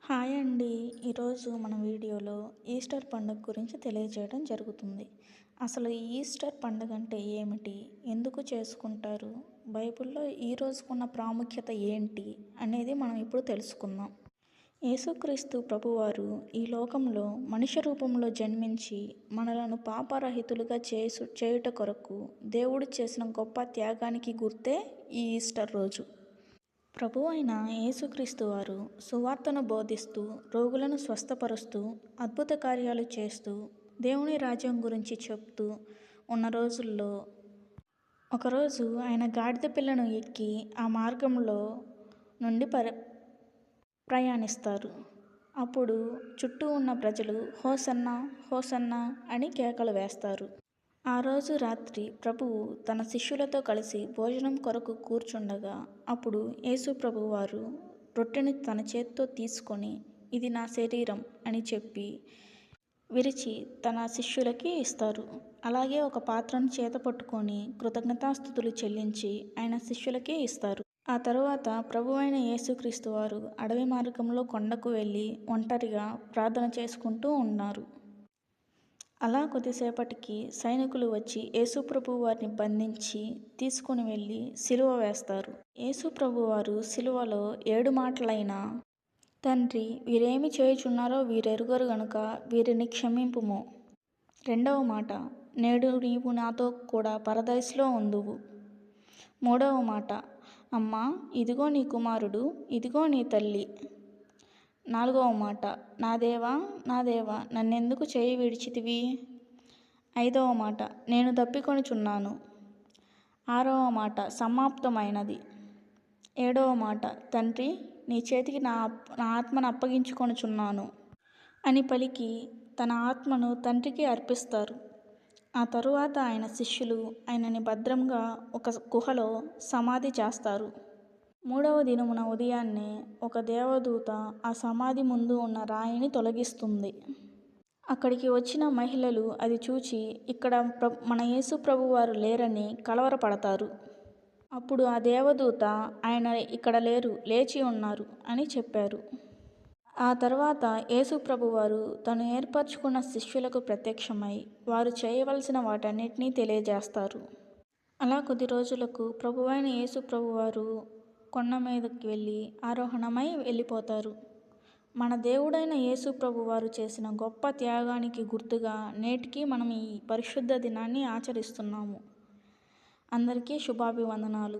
Hi అండి. ఈరోజు మన వీడియోలో ఈస్టర్ పండుగ గురించి తెలియజేయడం జరుగుతుంది. అసలు ఈస్టర్ పండుగ అంటే ఏమిటి? ఎందుకు చేసుకుంటారు? బైబిల్లో ఈ రోజుకున్న ప్రాముఖ్యత ఏంటి? అనేది మనం ఇప్పుడు తెలుసుకుందాం. యేసుక్రీస్తు ప్రభువారు ఈ లోకంలో మనిషి రూపంలో జన్మించి మనలను పాపరహితులుగా చేయుట కొరకు దేవుడు చేసిన గొప్ప త్యాగానికి గుర్తే ఈ ఈస్టర్ రోజు. ప్రభువు అయిన యేసుక్రీస్తు వారు సువార్తను బోధిస్తూ, రోగులను స్వస్థపరుస్తూ, అద్భుత కార్యాలు చేస్తూ, దేవుని రాజ్యం గురించి చెప్తూ ఉన్న రోజుల్లో ఒకరోజు ఆయన గాడిద పిల్లను ఎక్కి ఆ మార్గంలో నుండి ప్రయాణిస్తారు. అప్పుడు చుట్టూ ఉన్న ప్రజలు హోసన్నా హోసన్నా అని కేకలు వేస్తారు. ఆ రోజు రాత్రి ప్రభువు తన శిష్యులతో కలిసి భోజనం కొరకు కూర్చుండగా అప్పుడు యేసు ప్రభువారు రొట్టెని తన చేత్తో తీసుకొని ఇది నా శరీరం అని చెప్పి విరిచి తన శిష్యులకి ఇస్తారు. అలాగే ఒక పాత్రను చేత పట్టుకొని కృతజ్ఞతాస్తుతులు చెల్లించి ఆయన శిష్యులకి ఇస్తారు. ఆ తరువాత ప్రభు అయిన యేసుక్రీస్తు వారు అడవి మార్గంలో కొండకు వెళ్ళి ఒంటరిగా ప్రార్థన చేసుకుంటూ ఉన్నారు. అలా కొద్దిసేపటికి సైనికులు వచ్చి యేసుప్రభు వారిని బంధించి తీసుకుని వెళ్ళి సిలువ వేస్తారు. యేసుప్రభు వారు సిలువలో 7 మాటలైన తండ్రి, వీరేమి చేయుచున్నారో వీరెరుగరు గనుక వీరిని క్షమింపుము. 2వ మాట, నేడు నీవు నాతో కూడా పరదైస్లో ఉందువు. 3వ మాట, అమ్మా ఇదిగో నీ కుమారుడు, ఇదిగో నీ తల్లి. 4వ మాట, నా దేవా నా దేవా నన్నెందుకు చేయి విడిచితివి. 5వ మాట, నేను తప్పికొనుచున్నాను. 6వ మాట, సమాప్తమైనది. 7వ మాట, తండ్రి నీ చేతికి నా ఆత్మను అప్పగించుకొనుచున్నాను అని పలికి తన ఆత్మను తండ్రికి అర్పిస్తారు. ఆ తరువాత ఆయన శిష్యులు ఆయనని భద్రంగా ఒక గుహలో సమాధి చేస్తారు. 3వ దినమున ఉదయాన్నే ఒక దేవదూత ఆ సమాధి ముందు ఉన్న రాయిని తొలగిస్తుంది. అక్కడికి వచ్చిన మహిళలు అది చూచి ఇక్కడ మన యేసు ప్రభువారు లేరని కలవరపడతారు. అప్పుడు ఆ దేవదూత ఆయన ఇక్కడ లేరు, లేచి ఉన్నారు అని చెప్పారు. ఆ తర్వాత యేసు ప్రభువారు తను ఏర్పరచుకున్న శిష్యులకు ప్రత్యక్షమై వారు చేయవలసిన వాటన్నిటినీ తెలియజేస్తారు. అలా కొద్ది రోజులకు ప్రభువైన యేసు ప్రభువారు కొండ మీదకి వెళ్ళి ఆరోహణమై వెళ్ళిపోతారు. మన దేవుడైన యేసు ప్రభువారు చేసిన గొప్ప త్యాగానికి గుర్తుగా నేటికి మనం ఈ పరిశుద్ధ దినాన్ని ఆచరిస్తున్నాము. అందరికీ శుభాభివందనాలు.